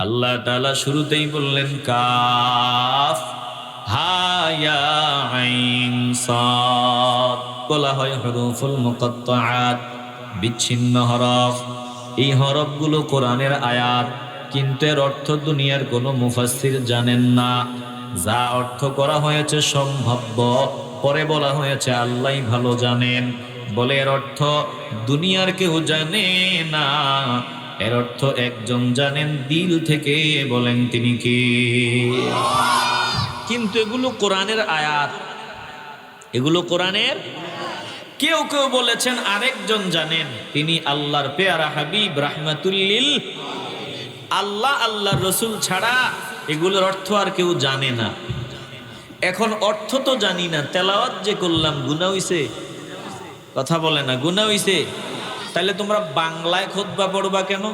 আল্লাহ তাআলা শুরুতেই বললেন কাফ হা ইয়া আইন সাদ, বলা হয় হুরুফুল মুকাত্তাআত, বিচ্ছিন্ন হরফ। এই হরফগুলো কোরআনের আয়াত, কিন্তু এর অর্থ দুনিয়ার কোনো মুফাসসির জানেন না। যা অর্থ করা হয়েছে সম্ভাব্য, পরে বলা হয়েছে আল্লাহই ভালো জানেন। বলে এর অর্থ দুনিয়ার কেউ জানে না, এর অর্থ একজন জানেন দিল থেকে, বলেন তিনি কে? কিন্তু এগুলো কোরআনের আয়াত, এগুলো কোরআনের। কেউ কেউ বলেছেন আরেকজন জানেন, তিনি আল্লাহর পেয়ারা হাবিব রাহমাতুল্লিল। আল্লাহ আল্লাহর রসুল ছাড়া এগুলোর অর্থ আর কেউ জানে না। এখন অর্থ তো জানি না, তেলাওয়াত যে করলাম গুনাহ হইছে? কথা বলে না, গুনাহ হইছে? তাহলে তোমরা বাংলায় খুতবা পড়বা কেন?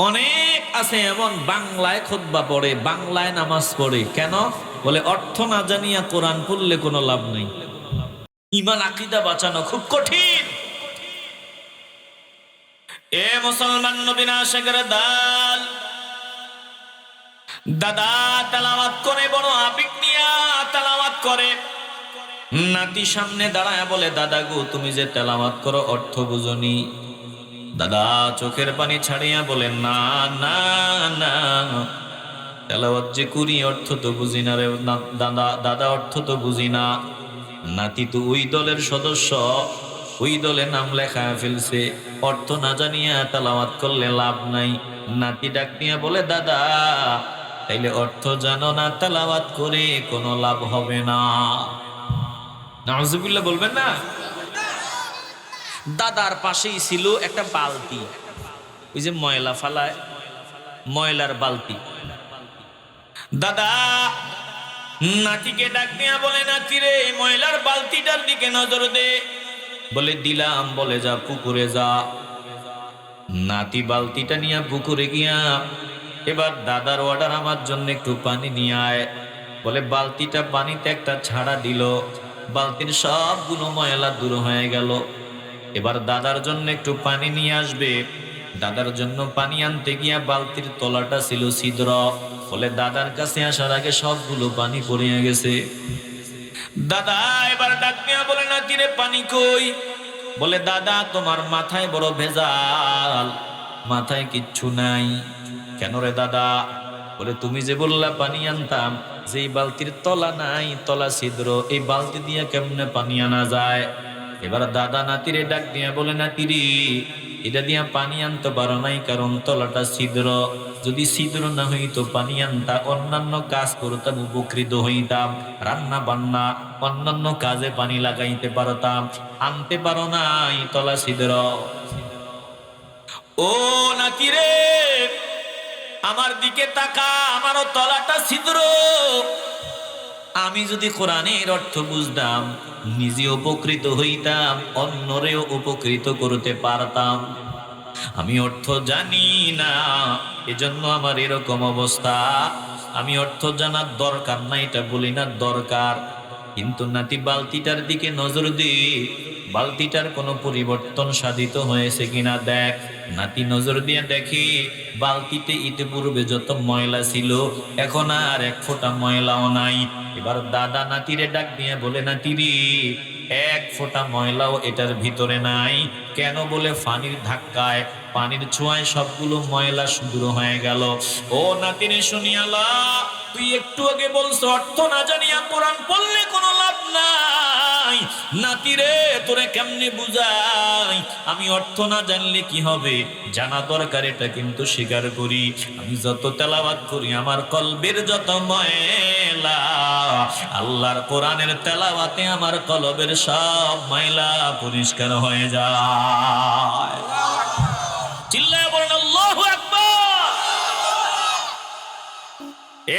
অনেক আছে এমন বাংলায় খুতবা পড়ে, বাংলায় নামাজ পড়ে, কেন? বলে অর্থ না জানিয়া কোরআন পড়লে কোনো লাভ নাই। ঈমান আকীদা বাঁচানো খুব কঠিন। এ মুসলমান নবীর আশিকের দল, দাদা তেলাওয়াত করে, বড় আবেগ নিয়া তেলাওয়াত করে। নাতি সামনে দাঁড়ায় বলে, দাদা গো তুমি যে তেলাওয়াত করো অর্থ বুঝনি? দাদা চোখের পানি ছাড়িয়া বলে, না না না, তেলাওয়াত যে করি অর্থ তো বুঝি না রে দাদা, দাদা অর্থ তো বুঝি না। নাতি তো ওই দলের সদস্য, ওই দলে নাম লেখা ফেলছে, অর্থ না জানিয়া তেলাওয়াত করলে লাভ নাই। নাতি ডাক নিয়ে বলে, দাদা তাইলে অর্থ জানো না, তেলাওয়াত করে কোনো লাভ হবে না। নাউজুবিল্লাহ বলবেন না? দাদার পাশেই ছিল একটা বালতি, ওই যে ময়লা ফালায়, ময়লার বালতি। দাদা নাতিকে ডাক দিয়া বলে, নাতি রে ময়লার বালতিটার দিকে নজর দে। বলে দিলাম। বলে যা পুকুরে যা। নাতি বালতিটা নিয়ে পুকুরে গিয়া, এবার দাদার অর্ডার আমার জন্য একটু পানি নিয়ে আয়। বলে বালতিটা পানিতে একটা ছাড়া দিল, বালতির সবগুলো ময়লা দূর হয়ে গেল। এবার দাদার জন্য একটু পানি নিয়ে আসবে। দাদার জন্য পানি আনতে গিয়া বালতির তলাটা ছিল ছিদ্র। বলে দাদার কাছে আসার আগে সবগুলো পানি পড়িয়া গেছে। দাদা এবার ডাক দিয়া বলে, নাতি রে পানি কই? বলে দাদা তোমার মাথায় বড় ভেজাল, মাথায় কিচ্ছু নাই। কেন রে দাদা? বলে তুমি যে বললা পানি আনতাম, যেই বালতির তলা নাই, তলা ছিদ্র, এই বালতি দিয়ে কেমনে পানি আনা যায়? এবার দাদা নাতিরে ডাক দিয়া বলে, নাতিরি এটা দিয়া পানি আনতে পারো নাই কারণ তলাটা ছিদ্র। যদি ছিদ্র না হইতো পানি আনতা, অন্যান্য কাজ করতাম, উপকৃত হইতাম, রান্না বান্না অন্যান্য কাজে পানি লাগাইতে পারতাম, আনতে পারো নাই, তলা ছিদ্র। ও নাতি রে আমার দিকে তাকা, আমারও তলাটা ছিদ্র। আমি যদি কোরআনের অর্থ বুঝতাম, নিজে উপকৃত হইতাম, অন্যরেও উপকৃত করতে পারতাম। আমি অর্থ জানি না, এজন্য আমার এরকম অবস্থা। আমি অর্থ জানার দরকার না, এটা বলি না দরকার। কিন্তু নাতি বালতিটার দিকে নজর দি, বালতিটার কোনো পরিবর্তন সাধিত হয়েছে কিনা দেখ। নাতি নজর দিয়ে দেখি বালতিতে ইতিপূর্বে যত ময়লা ছিল এখন আর এক ফোঁটা ময়লাও নাই। এবার দাদা নাতিরে ডাক দিয়ে বলে, নাতিরি এক ফোঁটা ময়লাও এটার ভিতরে নাই। কেন? বলে পানির ধাক্কায়, পানির ছোঁয়ায় সবগুলো ময়লা দূর হয়ে গেল। ও নাতিরে শুনিয়ালা, তুই একটু আগে বলছো অর্থ না জানিয়া কোরআন পড়লে কোনো লাভ নাই। নাতিরে তোরে কেমনে বুঝাই? আমি অর্থ না জানলে কি হবে? জানা দরকার, এটা কিন্তু স্বীকার করি। আমি যত তেলাওয়াত করি, আমার কলবের যত ময়লা, আল্লাহর কোরআনের তেলাওয়াতে আমার কলবের সব ময়লা পরিষ্কার হয়ে যায়। চিল্লায় বলেন আল্লাহু আকবার।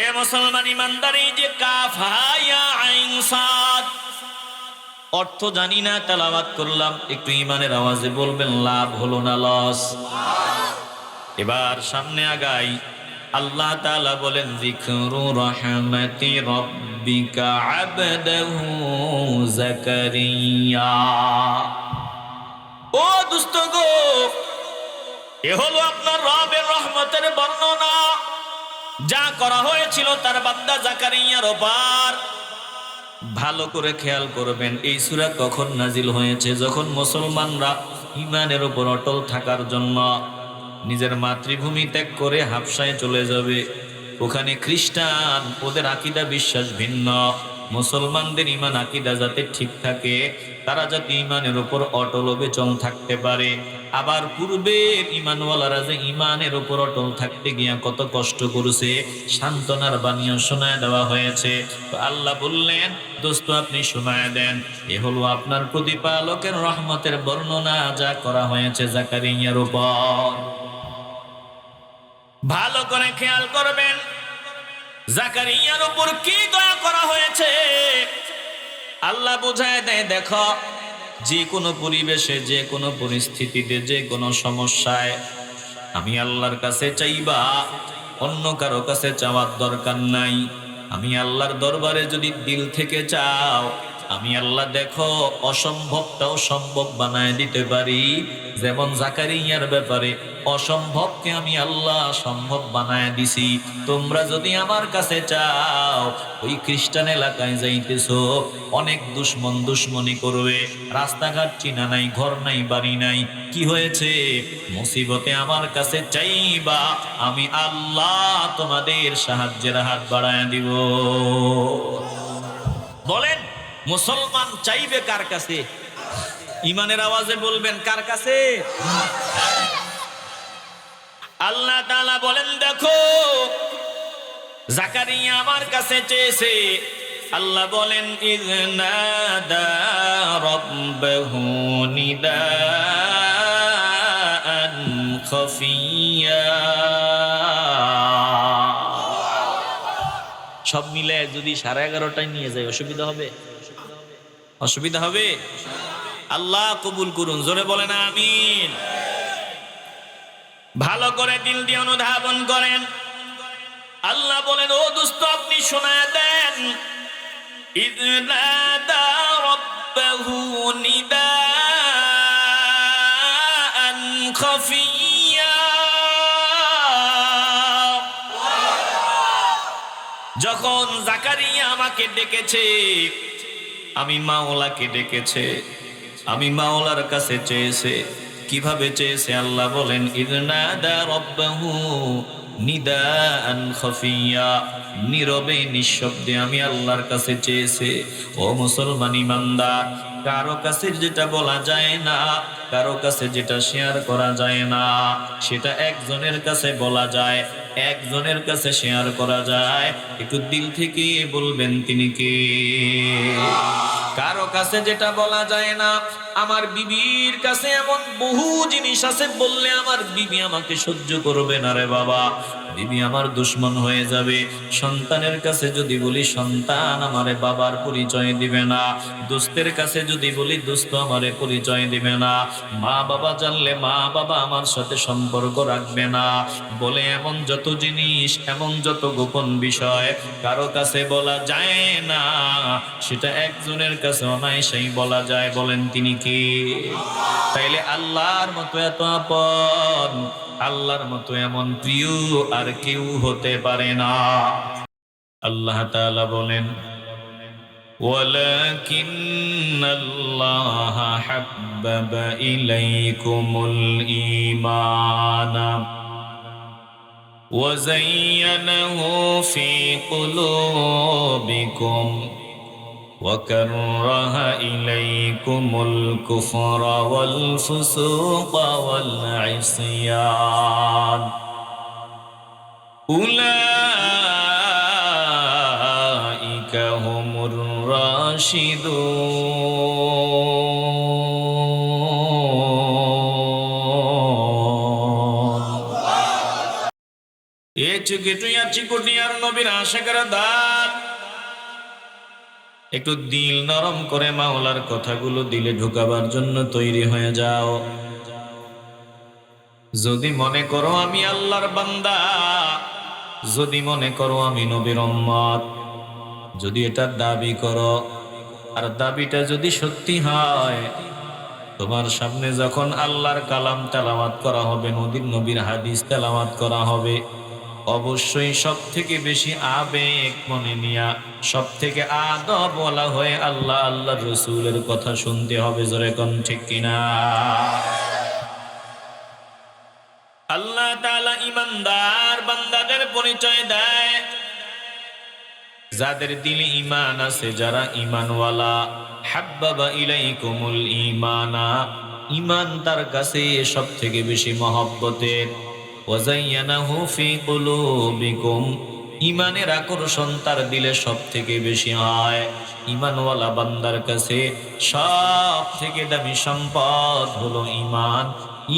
এ মুসলমান ইমানদার, এই যে কাফ হা ইয়া আইন সাদ, অর্থ জানি না, তেলাওয়াত করলাম, একটু ইমানের আওয়াজে বলবেন লাভ হলো না লস? এবার সামনে আগাই। আল্লাহ তাআলা বলেন, যিকরু রাহমাতি রাব্বিকা আবদাহু যাকারিয়া। ও দুষ্ট গো, এ হলো আপনার রবের রহমতের বর্ণনা, যা করা হয়েছিল তার বান্দা জাকারিয়ার ওপর। ভালো করে খেয়াল করবেন, এই সূরা কখন নাজিল হয়েছে? যখন মুসলমানরা ঈমানের উপর অটল থাকার জন্য নিজের মাতৃভূমি ত্যাগ করে হাবশায় চলে যাবে। ওখানে খ্রিস্টান, ওদের আকীদা বিশ্বাস ভিন্ন। মুসলমানদের ঈমান আকীদা যাতে ঠিক থাকে, তারা যাতে ঈমানের উপর অটল অবিচল থাকতে পারে। আবার পূর্বের ঈমানওয়ালারা যে ঈমানের উপর অটল থাকতে গিয়া কত কষ্ট করেছে, সান্ত্বনার বাণীও শোনায় দেওয়া হয়েছে। তো আল্লাহ বললেন, দোস্ত আপনি শোনায় দেন, এ হলো আপনার প্রতিপালকের রহমতের বর্ণনা, যা করা হয়েছে জাকারিয়ার উপর। ভালো করে খেয়াল করবেন, জাকারিয়ার উপর কি দয়া করা হয়েছে আল্লাহ বুঝায় দেয়। দেখো, যে কোনো পরিবেশে, যে কোনো পরিস্থিতিতে, যে কোনো সমস্যায় আমি আল্লাহর কাছে চাইবা, অন্য কারো কাছে চাওয়ার দরকার নাই। আমি আল্লাহর দরবারে যদি দিল থেকে চাও, আমি আল্লাহ দেখো অসম্ভবটাও সম্ভব বানায় দিতে পারি। যেমন জাকারিয়ার ব্যাপারে অসম্ভবকে আমি আল্লাহ সম্ভব বানায় দিছি। তোমরা যদি আমার কাছে চাও, ওই খ্রিস্টান এলাকায় যাইতেছো, অনেক দুশ্মন দুশ্মনী করবে, রাস্তাঘাট চিনা নাই, ঘর নাই, বাড়ি নাই, কি হয়েছে? মুসিবতে আমার কাছে চাইবা, আমি আল্লাহ তোমাদের সাহায্যের হাত বাড়ায় দিব। বলেন, মুসলমান চাইবে কার কাছে? ইমানের আওয়াজে বলবেন, কার কাছে? আল্লাহ তাআলা বলেন, দেখো জাকারিয়া আমার কাছে চেয়েছে। আল্লাহ বলেন, ইযনাদা রাব্বাহু নিদাআন খাফিয়া। সব মিলে যদি 11:30টায় নিয়ে যায়, অসুবিধা হবে? অসুবিধা হবে? আল্লাহ কবুল করুন, জোরে বলেন আমিন। ভালো করে দিল দিয়ে অনুধাবন করেন। আল্লাহ বলেন, ও দোস্ত আপনি শোনায় দেন, ইযনাদা রাব্বাহু নিদাআন খাফিয়া। যখন জাকারিয়া আমাকে ডেকেছে, আমি মাওলাকে ডেকেছে, আমি মাওলার কাছে চেয়েছে। কিভাবে চেয়েছে? আল্লাহ বলেন, ইযনাদা রাব্বাহু নিদাআন খাফিয়া, নীরবে নিঃশব্দে আমি আল্লাহর কাছে চেয়েছে। ও মুসলমান ইমানদার, কারো কাছে যেটা বলা যায় না, কারো কাছে যেটা শেয়ার করা যায় না, সেটা একজনের কাছে বলা যায়, একজনের কাছে শেয়ার করা যায়। একটু দিল থেকে বলবেন, তিনি কে? কারো কাছে যেটা বলা যায় না, আমার বিবির কাছে এমন বহু জিনিস আছে, বললে আমার বিবি আমাকে সহ্য করবে না রে বাবা, বিবি আমার দুশ্মন হয়ে যাবে। সন্তানের কাছে যদি বলি, সন্তান আমারে বাবার পরিচয় দিবে না। দোস্তের কাছে যদি বলি, দোস্ত আমারে পরিচয় দিবে না। মা বাবা জানলে মা বাবা আমার সাথে সম্পর্ক রাখবে না। বলে এমন যত জিনিস, এমন যত গোপন বিষয় কারো কাছে বলা যায় না, সেটা একজনের কাছে অনায়াসেই বলা যায়। বলেন, তিনি কে? তাইলে আল্লাহর মতো এত আপন, আল্লাহর মতো এমন প্রিয় আর কেউ হতে পারে না। আল্লাহ তাআলা বলেন, ওয়ালাকিন্নাল্লাহা হাব্বাবা ইলাইকুমুল ঈমানা ওয়া যায়্যানাহু ফী কুলূবিকুম وكره إليكم الكفر والفسوق والعصيان أولئك هم الراشدون এ চুকিটুইয়া চিকুটিয়ার নবীর আশিকরা দান একটু দিল নরম করে মাওলার কথাগুলো দিলে ঢুকাবার জন্য তৈরি হয়ে যাও। যদি মনে করো আমি আল্লাহর বান্দা, যদি মনে করো আমি নবীর উম্মত, যদি এটা দাবি করো, আর দাবিটা যদি সত্যি হয়, তো তোমার সামনে যখন আল্লাহর কালাম তেলাওয়াত করা হবে, নবীর হাদিস তেলাওয়াত করা হবে, অবশ্যই সব থেকে বেশি আবেগ মনে নিয়া, সব থেকে আদব বলা হয়ে আল্লাহ আল্লাহ রসুলের কথা শুনতে হবে। জোরে কোন ঠিক কিনা? আল্লাহ তাআলা ঈমানদার বান্দাদের পরিচয় দেয়, যাদের দিলে ঈমান আছে, যারা ঈমানওয়ালা। হাব্বাবা ইলাইকুমুল ঈমানা, ঈমান তার কাছে সব থেকে বেশি মহব্বতের। ওয়াযায়্যানাহু ফি কুলুবিকুম, ঈমানের আকর্ষণ তার দিলে সব থেকে বেশি হয়। ঈমানওয়ালা বান্দার কাছে সব থেকে দামি সম্পদ হলো ঈমান।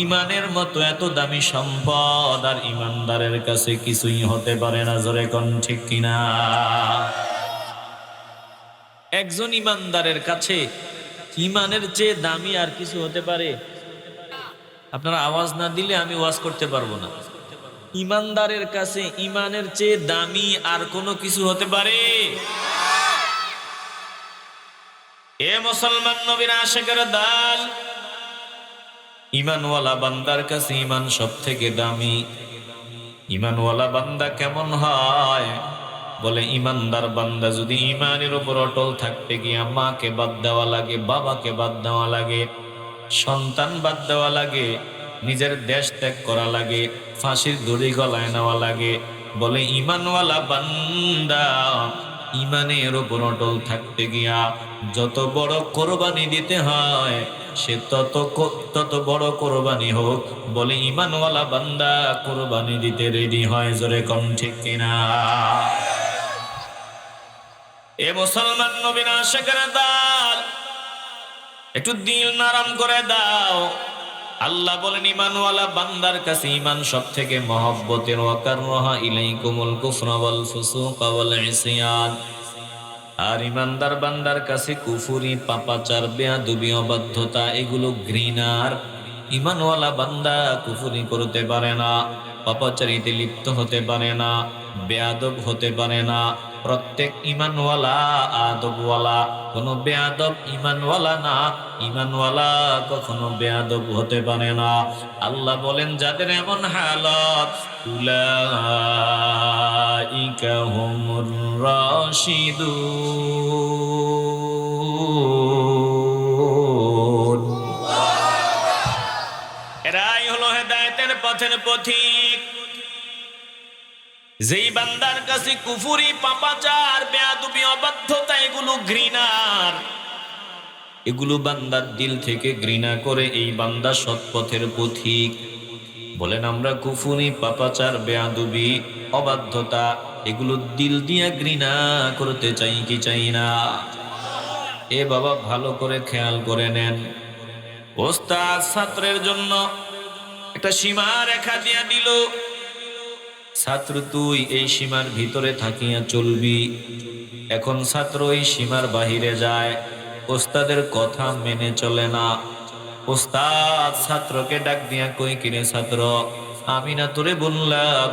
ঈমানের মতো এত দামি সম্পদ আর ঈমানদারের কাছে কিছুই হতে পারে না। জোরে কোন ঠিক কিনা? একজন ঈমানদারের কাছে ঈমানের চেয়ে দামি আর কিছু হতে পারে? আপনারা আওয়াজ না দিলে আমি ওয়াজ করতে পারবো না। ঈমানদারের কাছে ঈমানের চেয়ে দামি আর কোনো কিছু হতে পারে? এ মুসলমান নবীর আশিকের দল, ঈমানওয়ালা বান্দার কাছে ঈমান সব থেকে দামি। ঈমানওয়ালা বান্দা কেমন হয়? বলে ঈমানদার বান্দা যদি ঈমানের উপর অটল থাকতে গিয়া মাকে বাদ দেওয়া লাগে, বাবাকে বাদ দেওয়া লাগে, সন্তান বাদ দেওয়া লাগে, নিজের দেশ ত্যাগ করা লাগে, ফাঁসির দড়ি গলায় নেওয়া লাগে, বলে ঈমানওয়ালা বান্দা ঈমানের উপর অটল থাকতে গিয়া যত বড় কোরবানি দিতে হয় সে তত বড় কোরবানি হোক, বলে ঈমানওয়ালা বান্দা কোরবানি দিতে রেডি হয়। জোরে কোন ঠিক কিনা? এ মুসলমান নবীর আশিকের দল, একটু দিল নরম করে দাও। আল্লাহ বলেন ঈমানওয়ালা বান্দার কাছে ঈমান সব থেকে মহব্বতের। ওয়া কাররাহা ইলাইকুমুল কুফরা ওয়াল ফুসুকা ওয়াল ইসয়ান, আর ঈমানদার বান্দার কাছে কুফরি, পাপাচার, বেয়াদবি, অবাধ্যতা এগুলো ঘৃণার। ঈমানওয়ালা বান্দা কুফরি করতে পারে না, পাপাচারিতে লিপ্ত হতে পারে না, বেয়াদব হতে পারে না। প্রত্যেক ঈমানওয়ালা আদবওয়ালা, কোনো বেয়াদব ঈমানওয়ালা না। ঈমানওয়ালা কখনো বেয়াদব হতে পারে না। আল্লাহ বলেন যাদের এমন হালত, উলাইকা হুমুর রাশিদুন, এরাই হলো হেদায়েতের পথের পথিক। যেই বান্দার কাছে কুফরি, পাপাচার, বেয়াদবি, অবাধ্যতা এগুলো ঘৃণার, এগুলো বান্দার দিল থেকে ঘৃণা করে, এই বান্দা সৎপথের পথিক। বলেন আমরা কুফরি, পাপাচার, বেয়াদবি, অবাধ্যতা এগুলো দিল দিয়ে ঘৃণা করতে চাই কি চাই না? এ বাবা ভালো করে খেয়াল করে নেন। ওস্তাদ ছাত্রের জন্য একটা সীমা রেখা দিয়া দিল, ছাত্র তুই এই সীমার ভিতরে থাকিয়া চলবি। এখন ছাত্র এই সীমার বাহিরে যায়, ওস্তাদের কথা মেনে চলে না। ওস্তাদ ছাত্রকে ডাক দিয়া কই, কিরে ছাত্র, আমি না তোরে বললাম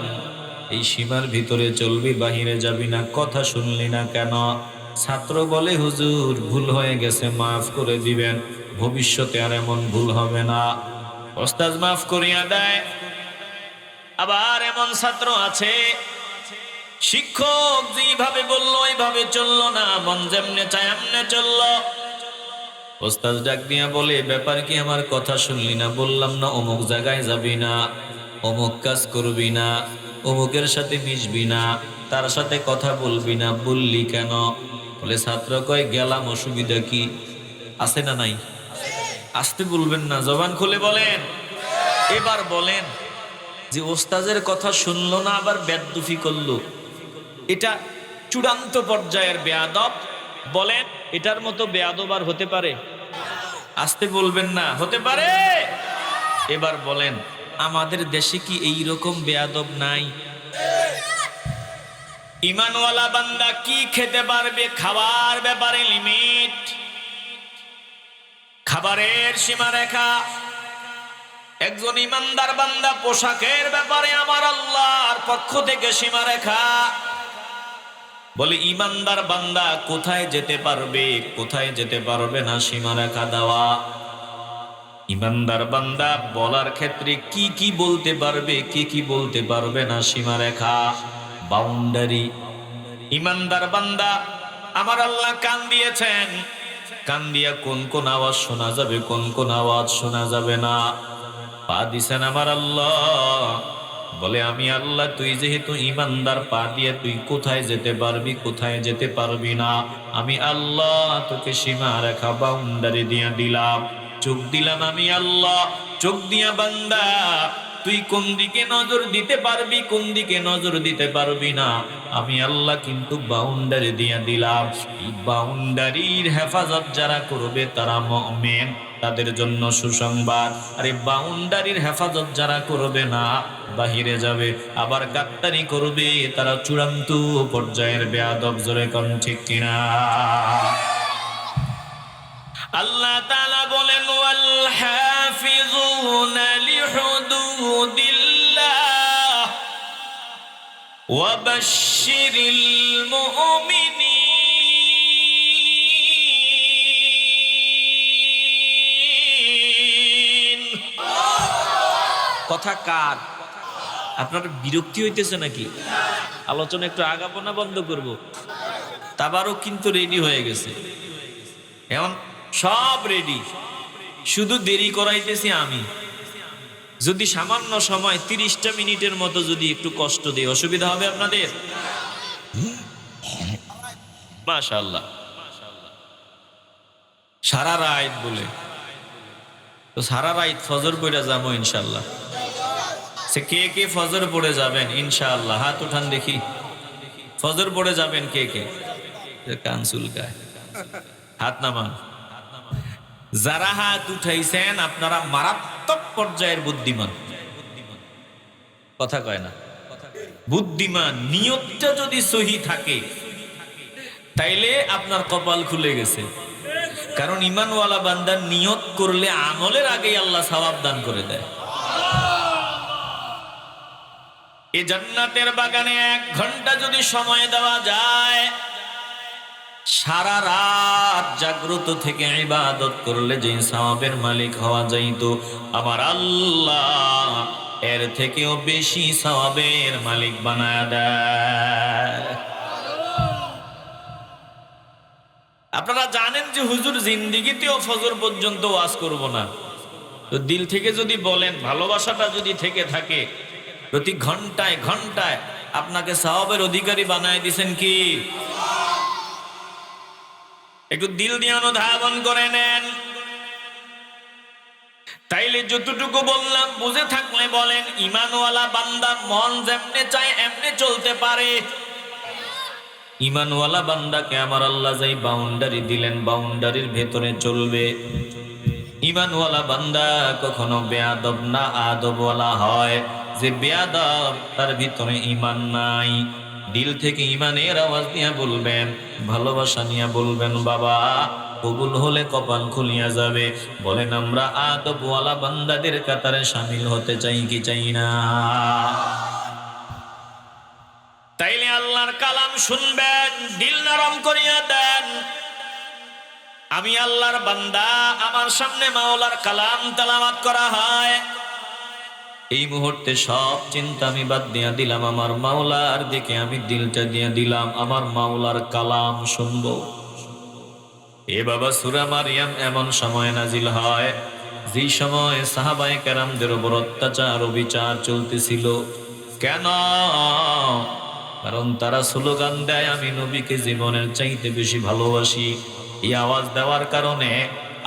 এই সীমার ভিতরে চলবি, বাহিরে যাবি না, কথা শুনলি না কেন? ছাত্র বলে হুজুর ভুল হয়ে গেছে, মাফ করে দিবেন, ভবিষ্যতে আর এমন ভুল হবে না। ওস্তাদ মাফ করিয়া দেয়। আবার এমন ছাত্র আছে, শিক্ষক যেভাবে বললো এইভাবে চললো না, মন যেমনে চায় এমনে চললো। ওস্তাদ ডাক দিয়া বলে, ব্যাপার কি, আমার কথা শুনলি না? বললাম না অমুক জায়গায় যাবি না, অমুক কাজ করবি না, অমুকের সাথে মিশবি না, তার সাথে কথা বলবি না, বললি কেন? বলে ছাত্র কয়, গেলাম, অসুবিধা কি আছে না নাই? আসতে বলবেন না, জবান খুলে বলেন। এবার বলেন যে ওস্তাদের কথা শুনলো না, আবার বেয়াদবি করলো, এটা চূড়ান্ত পর্যায়ের বেয়াদব। বলেন এটার মতো বেয়াদব আর হতে পারে? আসতে বলবেন না, হতে পারে? এবার বলেন আমাদের দেশে কি এই রকম বেয়াদব নাই? ঈমানওয়ালা বান্দা কি খেতে পারবে? খাবার ব্যাপারে লিমিট, খাবারের সীমারেখা। একজন ঈমানদার বান্দা পোশাকের ব্যাপারে আমার আল্লাহর পক্ষ থেকে সীমারেখা। বলে ঈমানদার বান্দা কোথায় যেতে পারবে, কোথায় যেতে পারবে না, সীমারেখা দেওয়া। ইমানদার বান্দা বলার ক্ষেত্রে কি কি বলতে পারবে, কি কি বলতে পারবে না, সীমারেখা, বাউন্ডারি। ইমানদার বান্দা, আমার আল্লাহ কান দিয়েছেন, কান দিয়া কোন কোন আওয়াজ শোনা যাবে, কোন কোন আওয়াজ শোনা যাবে না। পা দিছেন আমার আল্লাহ, বলে আমি আল্লাহ তুই যেহেতু ইমানদার, পা দিয়ে তুই কোথায় যেতে পারবি, কোথায় যেতে পারবি না, আমি আল্লাহ তোকে সীমারেখা, বাউন্ডারি দিয়া দিলাম। চোখ দিলাম আমি আল্লাহ, চোখ দিয়া বান্দা তুই কোন দিকে নজর দিতে পারবি, কোন দিকে নজর দিতে পারবি না, আমি আল্লাহ কিন্তু বাউন্ডারি দিয়া দিলাম। এই বাউন্ডারির হেফাজত যারা করবে তারা মুমিন, তাদের জন্য সুসংবাদ। আরে বাউন্ডারির হেফাজত যারা করবে না, বাহিরে যাবে, আবার গাদ্দারি করবে, তারা চূড়ান্ত পর্যায়ের বেয়াদব। জোরে কোন ঠিক কিনা? আল্লাহ তাআলা বলেন ওয়াল হাফিজুনা লিহুদুদিল্লাহ ওয়া বাশশিরিল মুমিনিন। কথা কার? আপনার বিরক্তি হইতেছে নাকি? আলোচনা একটু আগাবো না বন্ধ করব? তাবারও কিন্তু রেডি হয়ে গেছে, এখন সব রেডি, শুধু দেরি করাইতেছি আমি। যদি সামান্য সময় 30টা মিনিটের মতো যদি একটু কষ্ট দেই, অসুবিধা হবে আপনাদের? মাশাআল্লাহ, সারা রাত বলে তো সারা রাত ফজর পড়ে যাবো ইনশাআল্লাহ। সে কে কে ফজর পড়ে যাবেন ইনশাআল্লাহ? হাত উঠান দেখি। ফজর পড়ে যাবেন কে কে? কানসুল গায়, হাত নামান। যারা হাত উঠাইছেন আপনারা মারাত্মক পর্যায়ের বুদ্ধিমান। কথা কয় না? বুদ্ধিমান। নিয়তটা যদি সহি থাকে তাইলে আপনার কপাল খুলে গেছে। কারণ ইমানওয়ালা বান্দা নিয়ত করলে আমলের আগেই আল্লাহ সওয়াব দান করে দেয়। এই জান্নাতের বাগানে 1 ঘন্টা যদি সময় দেওয়া যায়, সারা রাত জাগ্রত থেকে ইবাদত করলে যে সওয়াবের মালিক হওয়া যাইত, আমার আল্লাহ এর থেকেও বেশি সওয়াবের মালিক বানায় দেয়। আপনারা জানেন যে হুজুর জিন্দেগিতেও ফজর পর্যন্ত ওয়াজ করব না, তো দিল থেকে যদি বলেন, ভালোবাসাটা যদি থেকে থাকে, প্রতি ঘন্টায় ঘন্টায় আপনাকে সওয়াবের অধিকারী বানায় দিবেন কি? একটু দিল দিয়ে অনুধাবন করে নেন। তাইলে যতটুকু বললাম বুঝে থাকলে বলেন, ইমানওয়ালা বান্দা মন যেমনে চায় এমনি চলতে পারে। ইমানওয়ালা বান্দাকে আমার আল্লাহ যাই বাউন্ডারি দিলেন, বাউন্ডারির ভেতরে চলবে। ইমানওয়ালা বান্দা কখনো বেয়াদব না আদবওয়ালা হয়। যে বেয়াদব তার ভিতরে ইমান নাই। দিল থেকে ইমানের আওয়াজ নিয়ে বলবেন, ভালোবাসা নিয়ে বলবেন, বাবা কবুল হলে কপাল খুলিয়া যাবে। বলেন আমরা আদবওয়ালা বান্দাদের কাতারে শামিল হতে চাই কি চাই না? তাইলে আল্লাহর কালাম শুনবেন, দিল নরম করিয়া দেন। আমি আল্লাহর বান্দা, আমার সামনে মাওলার কালাম তেলাওয়াত করা হয়, এই মুহূর্তে সব চিন্তা আমি বাদ দিয়া দিলাম, আমার মাওলার দিকে আমি দিলটা দিয়ে দিলাম, আমার মাওলার কালাম শুনবো। এ বাবা সূরা মারইয়াম এমন সময় নাজিল হয় যে সময় সাহাবায়ে কেরামদের উপর অত্যাচার অবিচার চলতেছিল। কেন? কারণ তারা স্লোগান দেয়, আমি নবীকে জীবনের চাইতে বেশি ভালোবাসি। এই আওয়াজ দেওয়ার কারণে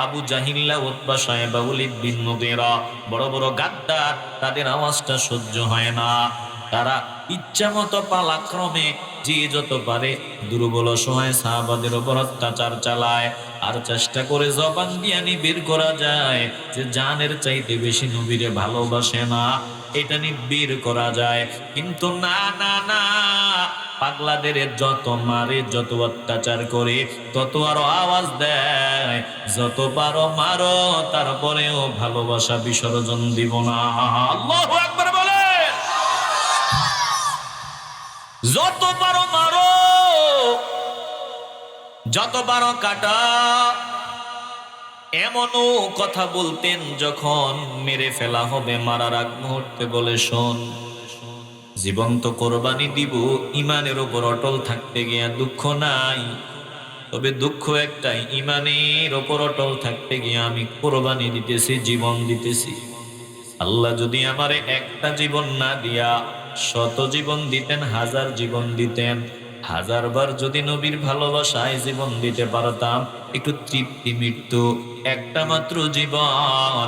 আবু জাহিল্লা, উতবা, শায়বা, ওয়ালিদ বিন মুগীরা, বড় বড় গাদ্দার, তাদের আওয়াজটা সহ্য হয় না। তারা ইচ্ছা মতো পালাক্রমে যে যত পারে দুর্বল অসহায় সাহাবাদের উপর অত্যাচার চালায়। আর চেষ্টা করে জবান দিয়ে বের করা যায় যে জানের চাইতে বেশি নবীরে ভালোবাসে না, এটা বের করা যায়। কিন্তু না না না, পাগলাদের যত মারে, যত অত্যাচার করে, তত আরো আওয়াজ দেয়, যত পারো মারো, তারপরেও ভালোবাসা বিসর্জন দিব না। আল্লাহু আকবার বলে। যত পারো মারো, যত পারো কাটা, এমনও কথা বলতেন যখন মেরে ফেলা হবে মারার আগ মুহূর্তে বলে, শোন, জীবন্ত কোরবানি দিব, ইমানের উপর অটল থাকতে গিয়া দুঃখ নাই, তবে দুঃখ একটাই, ইমানের উপর অটল থাকতে গিয়া আমি কোরবানি দিতেছি, জীবন দিতেছি। আল্লাহ যদি আমারে একটা জীবন না দিয়া 100 জীবন দিতেন, 1000 জীবন দিতেন, 1000 বার যদি নবীর ভালোবাসায় জীবন দিতে পারতাম, একটু তৃপ্তি মৃত্যু, একটা মাত্র জীবন,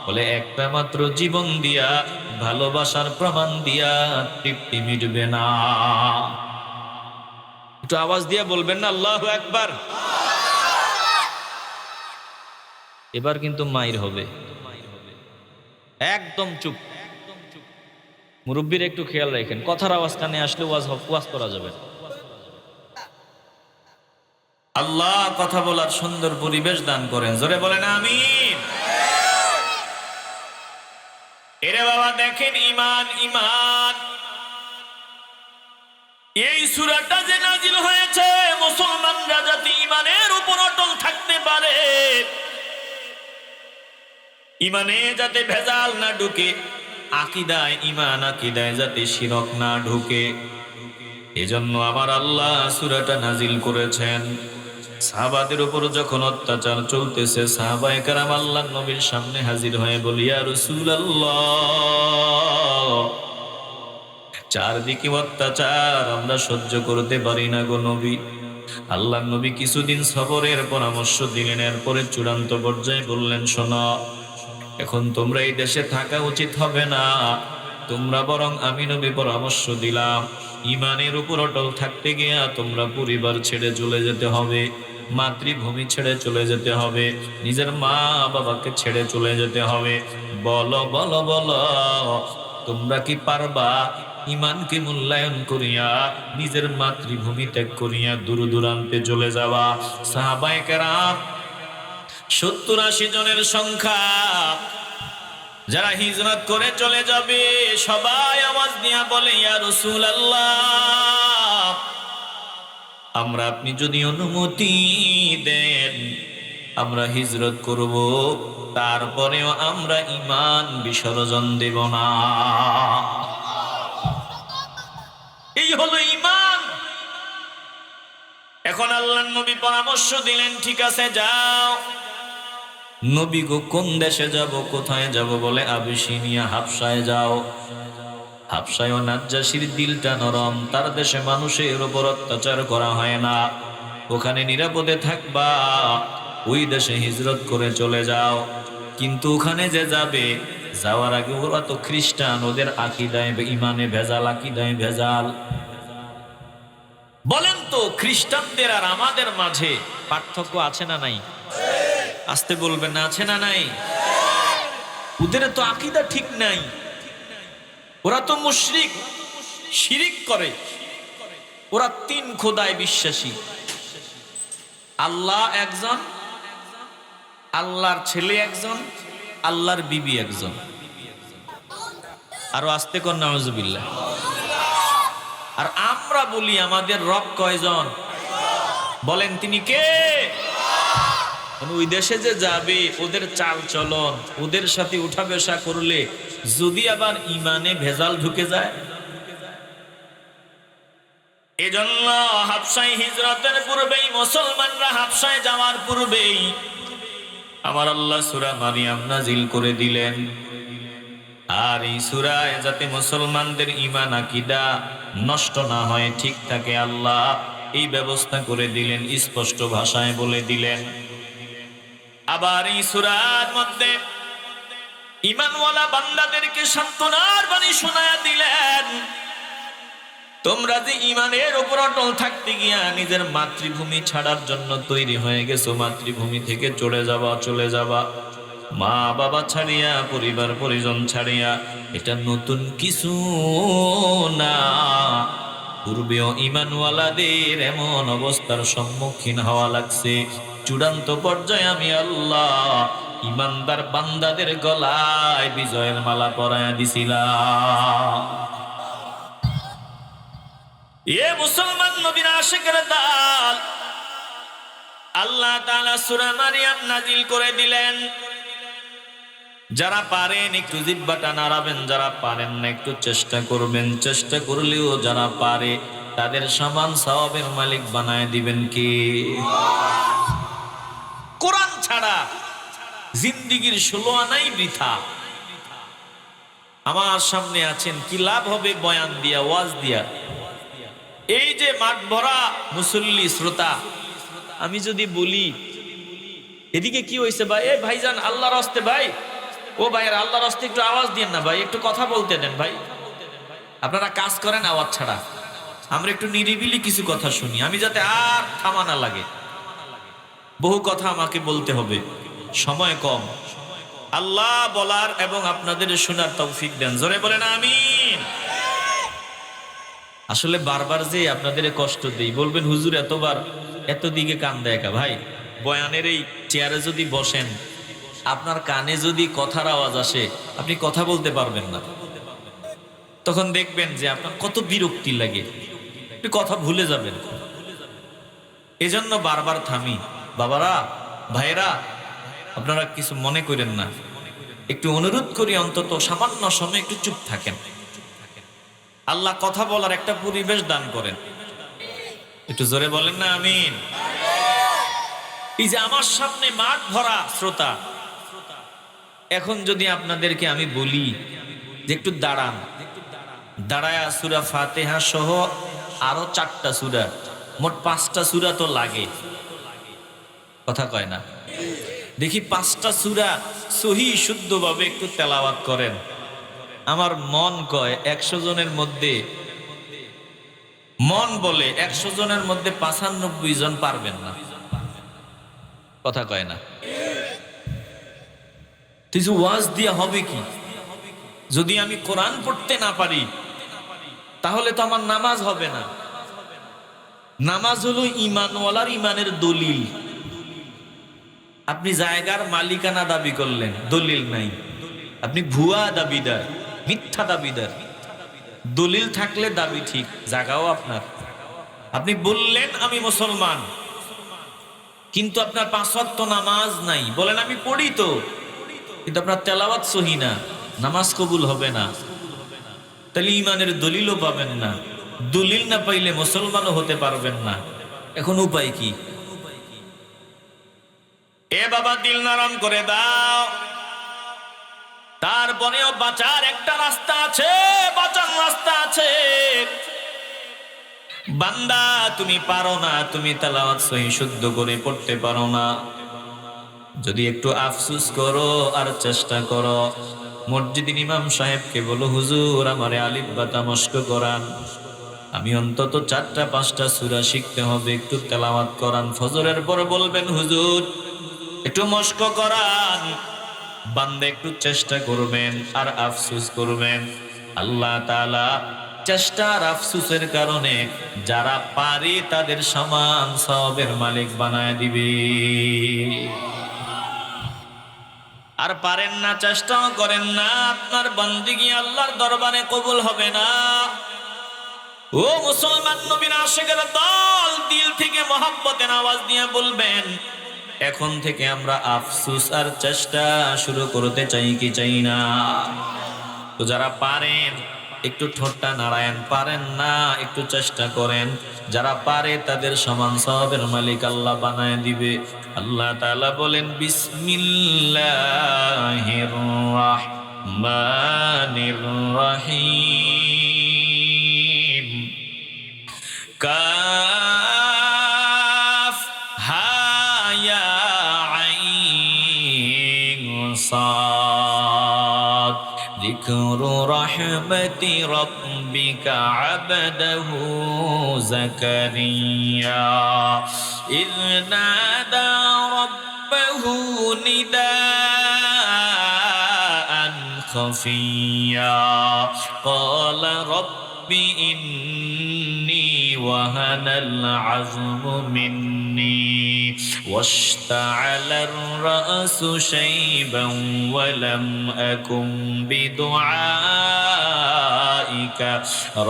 বলে একটা মাত্র জীবন দিয়া ভালোবাসার প্রমাণ দিয়া তৃপ্তি মিটবে না। একটু আওয়াজ দিয়ে বলবেন না আল্লাহু আকবার। এবার কিন্তু মাইর হবে, একদম চুপ। মুরব্বীর একটু খেয়াল রাখেন, কথার আওয়াজ কানে আসলে ওয়াজ করা যাবে। আল্লাহ কথা বলার সুন্দর পরিবেশ দান করেন, জোরে বলেন আমিন। এরে বাবা দেখেন, ইমান ইমান, এই সূরাটা যে নাজিল হয়েছে মুসলমানরা যাতে ইমানের উপর অটল থাকতে পারে, ইমানে যাতে ভেজাল না ঢুকে, আকীদায় ইমান, আকীদায় যাতে শিরক না ঢুকে, এজন্য আমার আল্লাহ সূরাটা নাজিল করেছেন। সাহাবাদের উপর যখন অত্যাচার চলতেছে, সাহাবায়ে কেরাম আল্লাহর নবীর সামনে হাজির হয়ে বলি, ইয়া রাসূলুল্লাহ, চারদিকে অত্যাচার, আমরা সহ্য করতে পারি না গো নবী। আল্লাহর নবী কিছুদিন সবরের পরামর্শ দিলেন, এরপরে চূড়ান্ত পর্যায়ে বললেন, শোনো, এখন তোমরা এই দেশে থাকা উচিত হবে না, তোমরা বরং আমি নবী পরামর্শ দিলাম, ইমানের উপর অটল থাকতে গিয়া তোমরা পরিবার ছেড়ে চলে যেতে হবে, মাতৃভূমি ছেড়ে চলে যেতে হবে, নিজের মা বাবাকে ছেড়ে চলে যেতে হবে। বলো বলো বলো, তোমরা কি পারবা ইমানকে মূল্যায়ন করিয়া নিজের মাতৃভূমি ত্যাগ করিয়া দূর দূরান্তে চলে যাওয়া? সাহাবায়ে কেরাম 70-80 জনের সংখ্যা যারা হিজরত করে চলে যাবে, সবাই আওয়াজ দিয়া বলে, ইয়া রাসূলুল্লাহ, আমরা আপনি যদি অনুমতি দেন আমরা হিজরত করব, তারপরেও আমরা ঈমান বিসর্জন দেব না। এই হলো ঈমান। এখন আল্লাহর নবী পরামর্শ দিলেন, ঠিক আছে যাও। নবী গো, কোন দেশে যাব, কোথায় যাব? বলে আবিসিনিয়া, হাবশায় যাও। হাবশায় নাজ্জাশীর দিলটা নরম, তার দেশে মানুষের উপর অত্যাচার করা হয় না, ওখানে নিরাপদে থাকবা, ওই দেশে হিজরত করে চলে যাও। কিন্তু ওখানে যে যাবে, যাওয়ার আগে ওরা তো খ্রিস্টান, ওদের আকীদায় ইমানে ভেজাল, আকীদায় ভেজাল। বলেন তো, খ্রিস্টানদের আর আমাদের মাঝে পার্থক্য আছে না নাই? আসতে বলবেন না, আছে না নাই? ওদের তো আকীদা ঠিক নাই, ওরা তো মুশরিক, শিরিক করে, ওরা 3 খোদায় বিশ্বাসী। আল্লাহ একজন, আল্লাহর ছেলে একজন, আল্লাহর বিবি একজন। আরো আস্তে কর নাউজুবিল্লাহ। আর আমরা বলি আমাদের রব কয়জন? বলেন তিনি কে? ওই দেশে যে যাবে, ওদের চাল চলন, ওদের সাথে উঠা বসা করলে যদি আবার ইমানে ভেজাল ঢুকে যায়, এজন্য হাবশায় হিজরতের পূর্বেই, মুসলমানরা হাবশায় যাওয়ার পূর্বেই আমার আল্লাহ সূরা মারিয়াম নাজিল করে দিলেন। আর এই সূরায় যাতে মুসলমানদের ঈমান আকীদা নষ্ট না হয়, ঠিক থাকে, আল্লাহ এই ব্যবস্থা করে দিলেন, স্পষ্ট ভাষায় বলে দিলেন। আবার এই সূরার মধ্যে ঈমানওয়ালা বান্দাদেরকে সান্ত্বনার বাণী শোনায়া দিলেন, তোমরা যে ঈমানের উপর অটল থাকতে গিয়া নিজের মাতৃভূমি ছাড়ার জন্য তৈরি হয়ে গেছো, মাতৃভূমি থেকে চলে যাবা, মা বাবা ছাড়িয়া, পরিবার পরিজন ছাড়িয়া, এটা নতুন কিছু না। পূর্বেও ঈমানওয়ালাদের এমন অবস্থার সম্মুখীন হওয়া লাগছে। চূড়ান্ত পর্যায়ে আমি আল্লাহ ঈমানদার বান্দাদের গলায় বিজয়ের মালা পরায়া দিছিলাম। এ মুসলমান নবীর আশিকের দল, আল্লাহ তাআলা সূরা মারিয়াম নাজিল করে দিলেন। যারা পারেন একটু জিহ্বাটা নাড়াবেন, যারা পারেন না একটু চেষ্টা করবেন। চেষ্টা করলেও যারা পারে তাদের সমান সওয়াবের মালিক বানায় দিবেন কে? কোরআন ছাড়া জিন্দিগির 16 আনাই বৃথা। আমার সামনে আছেন, কি লাভ হবে বয়ান দিয়া, ওয়াজ দিয়া? এই যে মাঠ ভরা মুসল্লি শ্রোতা, আমি যদি বলি এদিকে কি হয়েছে ভাই, এ ভাইজান আল্লাহর রাস্তে ভাই, ও ভাইয়ের আল্লাহর রাস্তে একটু আওয়াজ দিয়েন না ভাই, একটু কথা বলতে দেন ভাই। আপনারা কাজ করেন আওয়াজ ছাড়া, আমরা একটু নিরিবিলি কিছু কথা শুনি, আমি যাতে আর থামা না লাগে। বহু কথা আমাকে বলতে হবে, সময় কম। আল্লাহ বলার এবং আপনাদের শোনার তৌফিক দেন, জোরে বলেন আমিন। আসলে বারবার যে আপনাদের কষ্ট দেই, বলবেন হুজুর এতবার এত দিকে কান দেয় কা? ভাই, বয়ানের এই চেয়ারে যদি বসেন, আপনার কানে যদি কথার আওয়াজ আসে, আপনি কথা বলতে পারবেন না। তখন দেখবেন যে আপনার কত বিরক্তি লাগে, আপনি কথা ভুলে যাবেন। এজন্য বারবার থামি। বাবারা, ভাইরা, আপনারা কিছু মনে করেন না, একটু অনুরোধ করি অন্তত সামান্য সময় একটু চুপ থাকেন। আল্লাহ কথা বলার একটা পরিবেশ দান করেন। একটু জোরে বলেন না আমিন। এই যে আমার সামনে মাঠ ভরা শ্রোতা, এখন যদি আপনাদেরকে আমি বলি যে একটু দাঁড়ান, দাঁড়ায়া সূরা ফাতিহা সহ আরো 4টা সূরা, মোট 5টা সূরা তো লাগে, কথা কয় না? দেখি 5টা সূরা সহি শুদ্ধভাবে একটু তেলাওয়াত করেন। আমার মন কয় 100 জনের মধ্যে, মন বলে 100 জনের মধ্যে 95 জন পারবেন না, কথা কয় না? তুই ওয়াজ দিয়া হবে কি? যদি আমি কোরআন পড়তে না পারি তাহলে তো আমার নামাজ হবে না। নামাজ হলো ঈমানওয়ালার ঈমানের দলিল। আপনি জায়গার মালিকানা দাবি করলেন, দলিল নাই, আপনি ভুয়া দাবিদার, মিথ্যা দাবিদার। দলিল থাকলে দাবি ঠিক, জায়গাও আপনার। আপনি বললেন আমি মুসলমান, কিন্তু আপনার 5 ওয়াক্ত নামাজ নাই। বলেন আমি পড়ি তো, কিন্তু আপনার তেলাওয়াত সহি না, নামাজ কবুল হবে না। তাহলে ঈমানের দলিলও পাবেন না। দলিল না পাইলে মুসলমানও হতে পারবেন না। এখন উপায় কি? এ বাবা, দিল নরম করে দাও। তারপরেও বাঁচার একটা রাস্তা আছে, বাঁচার রাস্তা আছে। বান্দা, তুমি পারো না, তুমি তেলাওয়াত সহি শুদ্ধ করে পড়তে পারো না, যদি একটু আফসোস করো আর চেষ্টা করো, মসজিদের ইমাম সাহেবকে বলো হুজুর আমারে আলিফ বা তা মস্ক করান, আমি অন্তত 4টা 5টা সূরা শিখতে হবে, একটু তেলাওয়াত করান। ফজরের পর বলবেন হুজুর একটু মস্ক করান। বান্দা একটু চেষ্টা করবেন আর আফসোস করবেন। আল্লাহ তাআলা চেষ্টা আর আফসোসের কারণে যারা পারে তাদের সমান সওয়াবের মালিক বানায় দিবে। আর পারেন না, চেষ্টাও করেন না, আপনার বন্দেগী আল্লাহর দরবারে কবুল হবে না। ও মুসলমান নবীর আশিকের দল, দিল থেকে মহব্বতের আওয়াজ দিয়ে বলবেন, এখন থেকে আমরা আফসোস আর চেষ্টা শুরু করতে চাই কি চাই না? তো যারা পারেন একটু ঠোঁটটা নাড়ায়েন, পারেন না একটু চেষ্টা করেন। যারা পারে তাদের সমান সওয়াবের মালিক আল্লাহ বানায় দিবে। আল্লাহ তাআলা বলেন বিসমিল্লাহির রাহমানির রহিম। কাফ হা ইয়া আইন সাদ। যিকরু রাহমাতি রাব্বিকা আবদাহু যাকারিয়া ইয নাদা রাব্বাহু নিদাআন খাফিয়া ক্বালা রাব্বি ইন্নী ওয়াহানাল আযমু মিন্নী واشتعل الرأس شيبا ولم أكن بدعائك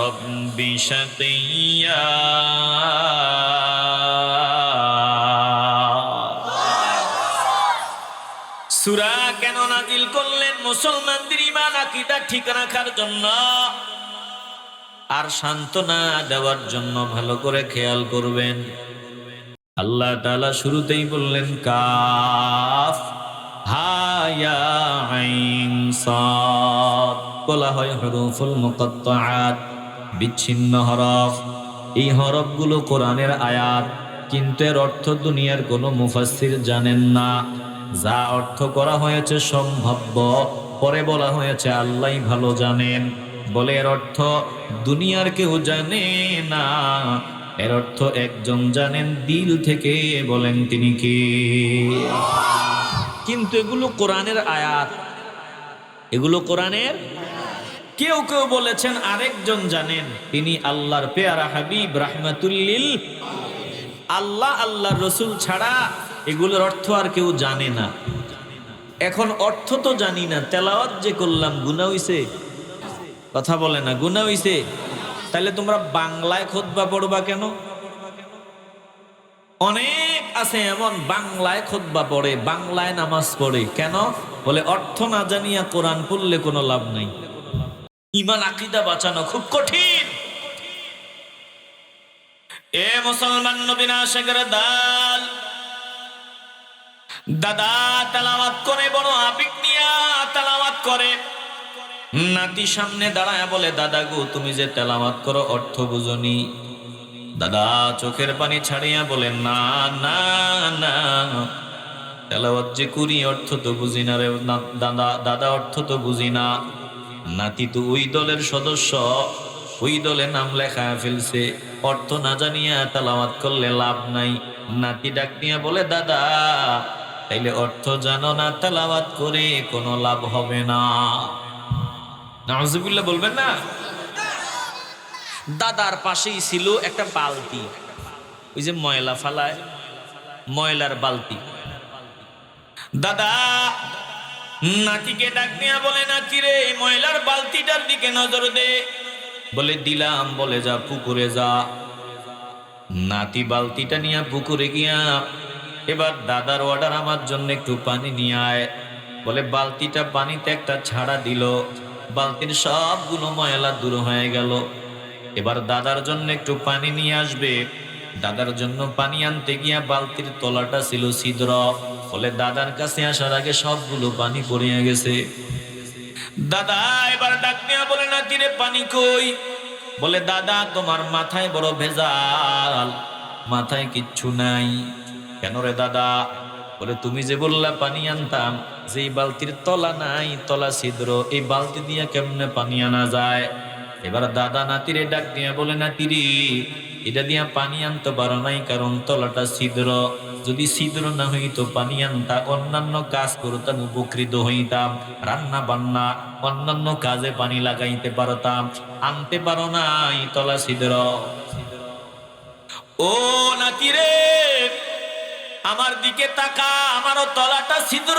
رب شقيا মুসলমানদের ঈমান আকীদা ঠিক রাখার জন্য আর সান্ত্বনা দেওয়ার জন্য ভালো করে খেয়াল করবেন। আল্লাহ তাআলা শুরুতেই বললেন কাফ হা ইয়া আইন সাদ, বলা হয় হুরুফুল মুকাত্তাআত, বিচ্ছিন্ন হরফ। এই হরফগুলো কোরআনের আয়াত, কিন্তু এর অর্থ দুনিয়ার কোনো মুফাসসির জানেন না। যা অর্থ করা হয়েছে সম্ভাব্য, পরে বলা হয়েছে আল্লাহই ভালো জানেন। বলে এর অর্থ দুনিয়ার কেউ জানে না, এর অর্থ একজন জানেন দিল থেকে, বলেন তিনি কে? কিন্তু এগুলো কোরআনের আয়াত, এগুলো কোরআনের। কেউ কেউ বলেছেন আরেকজন জানেন, তিনি আল্লাহর পেয়ারা হাবিব রাহমাতুল লিল আল্লাহ, আল্লাহর রাসূল ছাড়া এগুলোর অর্থ আর কেউ জানে না। এখন অর্থ তো জানি না, তেলাওয়াত যে করলাম গুনাহ হইছে? কথা বলে না, গুনাহ হইছে? তাহলে তোমরা বাংলায় খুতবা পড়বা কেন? অনেক আছে এমন বাংলায় খুতবা পড়ে, বাংলায় নামাজ পড়ে, কেন? বলে অর্থ না জানিয়া কোরআন পড়লে কোনো লাভ নাই। ঈমান আকীদা বাঁচানো খুব কঠিন। এ মুসলমান নবীর আশিকের দল, দাদা তেলাওয়াত করে, বড় আবেগ নিয়া তেলাওয়াত করে। নাতি সামনে দাঁড়ায় বলে, দাদা গো তুমি যে তেলাওয়াত করো অর্থ বুঝনি? দাদা চোখের পানি ছাড়িয়া বলে, না না না, তেলাওয়াত যে করি অর্থ তো বুঝি না রে দাদা, দাদা অর্থ তো বুঝি না। নাতি তো ওই দলের সদস্য, ওই দলে নাম লেখা ফেলছে, অর্থ না জানিয়া তেলাওয়াত করলে লাভ নাই। নাতি ডাক দিয়া বলে, দাদা তাইলে অর্থ জানো না, তেলাওয়াত করে কোনো লাভ হবে না। নাউজুবিল্লাহ বলবেন না? দাদার পাশেই ছিল একটা বালতি, ওই যে ময়লা ফালায়, ময়লার বালতি। দাদা নাতিকে ডাক দিয়া বলে, নাতি রে ময়লার বালতিটার দিকে নজর দে। বলে দিলাম। বলে যা পুকুরে যা। নাতি বালতিটা নিয়ে পুকুরে গিয়া, এবার দাদার অর্ডার আমার জন্য একটু পানি নিয়ে আয়। বলে বালতিটা পানিতে একটা ছাড়া দিল, বালতির সবগুলো ময়লা দূর হয়ে গেল। এবার দাদার জন্য একটু পানি নিয়ে আসবে। দাদার জন্য পানি আনতে গিয়া বালতির তলাটা ছিল ছিদ্র। বলে দাদার কাছে আসার আগে সবগুলো পানি পড়িয়া গেছে। দাদা এবার ডাক দিয়া বলে, নাতি রে পানি কই? বলে দাদা তোমার মাথায় বড় ভেজাল, মাথায় কিচ্ছু নাই। কেন রে দাদা? বলে তুমি যে বললা পানি আনতাম, যেই বালতির তলা নাই, তলা ছিদ্র, এই বালতি দিয়া কেমনে পানি আনা যায়? এবার দাদা নাতিরে ডাক দিয়া বলে, নাতিরে এটা দিয়া পানি আনতে পারো নাই কারণ তলাটা ছিদ্র। যদি ছিদ্র না হইতো পানি আনতা, অন্যান্য কাজ করতাম, উপকৃত হইতাম, রান্না বান্না অন্যান্য কাজে পানি লাগাইতে পারতাম। আনতে পারো নাই, তলা ছিদ্র। ও নাতিরে আমার দিকে তাকা, আমারও তলাটা ছিদ্র।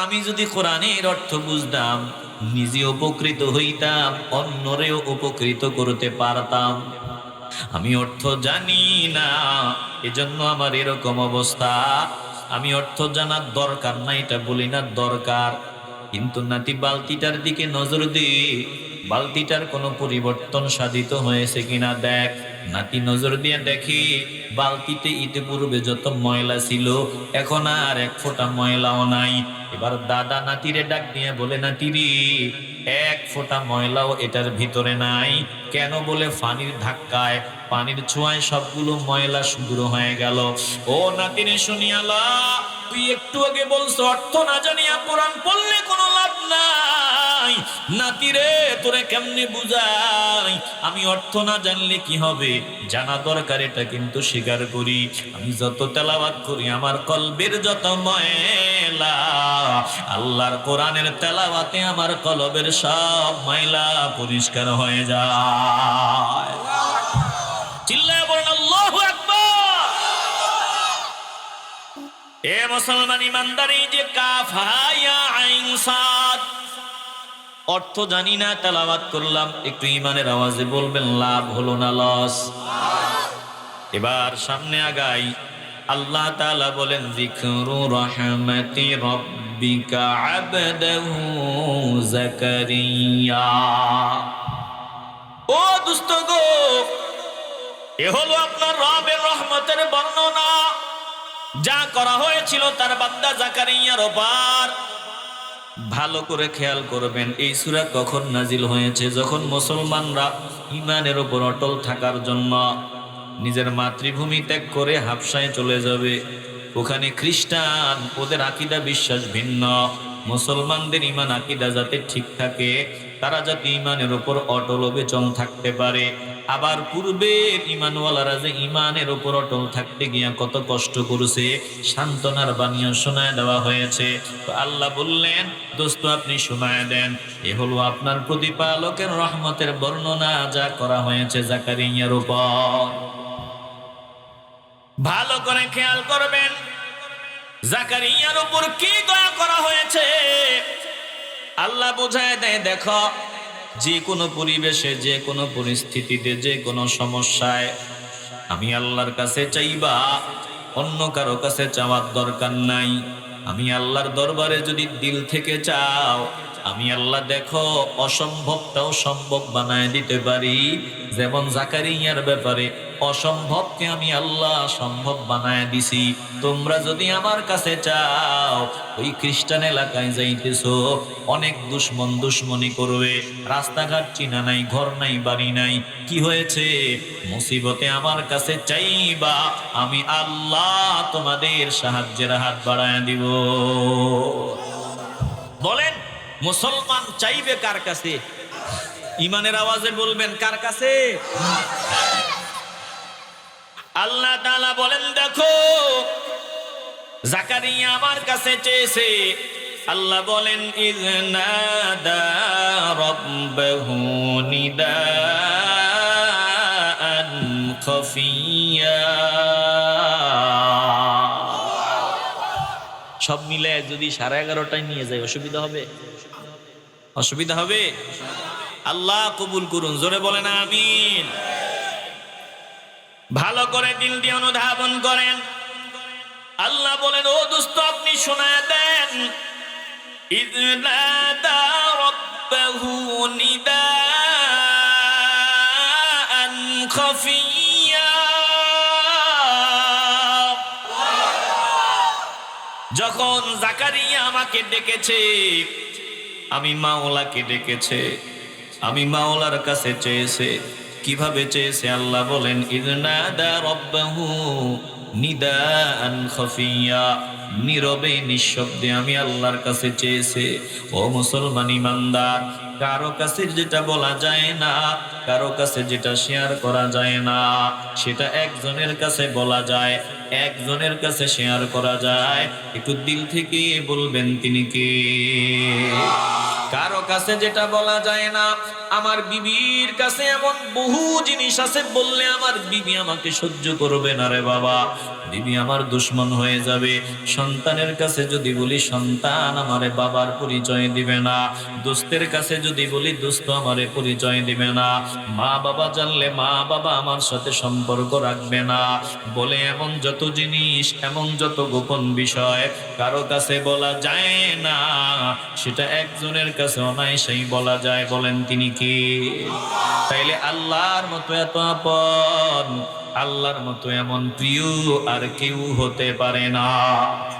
আমি যদি কোরআনের অর্থ বুঝতাম, নিজে উপকৃত হইতাম, অন্যরেও উপকৃত করতে পারতাম। আমি অর্থ জানি না, এজন্য আমার এরকম অবস্থা। আমি অর্থ জানার দরকার না, এটা বলি না দরকার। কিন্তু নাতি বালতিটার দিকে নজর দি, বালতিটার কোনো পরিবর্তন সাধিত হয়েছে কিনা দেখ। নাতি নজর দিয়ে দেখি বালতিতে ইতিপূর্বে যত ময়লা ছিল এখন আর এক ফোঁটা ময়লাও নাই। এবার দাদা নাতিরে ডাক দিয়ে বলে, নাতিরি এক ফোঁটা ময়লাও এটার ভিতরে নাই। কেন? বলে পানির ধাক্কায়, পানির ছোঁয়ায় সবগুলো ময়লা দূর হয়ে গেল। ও নাতিরে শুনিয়ালা, তুই একটু আগে বলছো অর্থ না জানিয়া কোরআন পড়লে কোনো লাভ নাই। নাতিরে তোরে কেমনে বুঝাই? আমি অর্থ না জানলে কি হবে? জানা দরকার, এটা কিন্তু স্বীকার করি। আমি যত তেলাওয়াত করি আমার কলবের যত ময়লা, আল্লাহর কোরআনের তেলাওয়াতে আমার কলবের সব ময়লা পরিষ্কার হয়ে যায়। চিল্লায় বলেন আল্লাহু আকবার। এ মুসলমান ইমানদার, এই যে কাফ হা ইয়া আইন সাদ, অর্থ জানি না তেলাওয়াত করলাম, একটু ইমানের আওয়াজে বলবেন লাভ হলো না লস? এবার সামনে আগাই। আল্লাহ তাআলা বলেন যিকরু রাহমাতি রাব্বিকা আবদাহু যাকারিয়া। ও দুস্থ গো, এ হলো আপনার রবের রহমতের বর্ণনা যা করা হয়েছিল তার বান্দা জাকারিয়ার ওপর। ভালো করে খেয়াল করবেন, এই সূরা কখন নাজিল হয়েছে? যখন মুসলমানরা ঈমানের উপর অটল থাকার জন্য নিজের মাতৃভূমি ত্যাগ করে হাবশায় চলে যাবে। ওখানে খ্রিস্টান, ওদের আকীদা বিশ্বাস ভিন্ন। মুসলমানদের ঈমান আকীদা যাতে ঠিক থাকে, তারা যাতে ঈমানের উপর অটল অবিচল থাকতে পারে। আবার পূর্বের ঈমানওয়ালারা যে ঈমানের উপর অটল থাকতে গিয়া কত কষ্ট করেছে, সান্ত্বনার বাণীও শোনায় দেওয়া হয়েছে। তো আল্লাহ বললেন, দোস্ত আপনি শোনায় দেন, এ হলো আপনার প্রতিপালকের রহমতের বর্ণনা যা করা হয়েছে জাকারিয়ার উপর। ভালো করে খেয়াল করবেন, জাকারিয়ার উপর কি দয়া করা হয়েছে আল্লাহ বোঝায় দেয়। দেখো, যে কোনো পরিবেশে, যে কোনো পরিস্থিতিতে, যে কোনো সমস্যায় আমি আল্লাহর কাছে চাইবা, অন্য কারো কাছে চাওয়ার দরকার নাই। আমি আল্লাহর দরবারে যদি দিল থেকে চাও, আমি আল্লাহ দেখো অসম্ভবটাও সম্ভব বানায় দিতে পারি। যেমন জাকারিয়ার ব্যাপারে অসম্ভবকে আমি আল্লাহ সম্ভব বানায় দিছি। তোমরা যদি আমার কাছে চাও, ওই খ্রিস্টান এলাকায় যাইতেছো, অনেক দুশ্মন দুশ্মনী করবে, রাস্তাঘাট চিনা নাই, ঘর নাই, বাড়ি নাই, কি হয়েছে? মুসিবতে আমার কাছে চাইবা, আমি আল্লাহ তোমাদের সাহায্যের হাত বাড়ায় দিব। বলেন, মুসলমান চাইবে কার কাছে? ঈমানের আওয়াজে বলবেন, কার কাছে? আল্লাহ তাআলা বলেন, দেখো জাকারিয়া আমার কাছে চেয়েছে। আল্লাহ বলেন, ইযনাদা রাব্বাহু নিদাআন খাফিয়া। সব মিলে যদি 11:30টায় নিয়ে যায় অসুবিধা হবে? অসুবিধা হবে? আল্লাহ কবুল করুন, জোরে বলেন আমিন। ভালো করে দিল দিয়ে অনুধাবন করেন। আল্লাহ বলেন, ও দোস্ত আপনি শোনায় দেন, ইযনাদা রাব্বাহু নিদাআন খাফিয়া। যখন জাকারিয়া আমাকে ডেকেছে, আমি মাওলাকে ডেকেছে, আমি মাওলার কাছে চেয়েছে। কিভাবে চেয়েছে? আল্লাহ বলেন, ইযনাদা রাব্বাহু নিদাআন খাফিয়া, নীরবে নিঃশব্দে আমি আল্লাহর কাছে চেয়েছে। ও মুসলমান ইমানদার, কারো কাছে যেটা বলা যায় না, কারো কাছে যেটা শেয়ার করা যায় না, সেটা একজনের কাছে বলা যায়, একজনের কাছে শেয়ার করা যায়। একটু দিল থেকে বলবেন, তিনি কে? কারো কাছে যেটা বলা যায় না, আমার বিবির কাছে এমন বহু জিনিস আছে, বললে আমার বিবি আমাকে সহ্য করবে না রে বাবা, বিবি আমার দুশ্মন হয়ে যাবে। সন্তানের কাছে যদি বলি, সন্তান আমারে বাবার পরিচয় দিবে না। দোস্তের কাছে যদি বলি, দোস্ত আমারে পরিচয় দিবে না। মা বাবা জানলে মা বাবা আমার সাথে সম্পর্ক রাখবে না। বলে এমন যত জিনিস, এমন যত গোপন বিষয় কারো কাছে বলা যায় না, সেটা একজনের কাছে অনায়াসেই বলা যায়। বলেন, তিনি কি? তাইলে আল্লাহর মতো এত আপন, আল্লাহর মতো এমন প্রিয় আর কেউ হতে পারে না।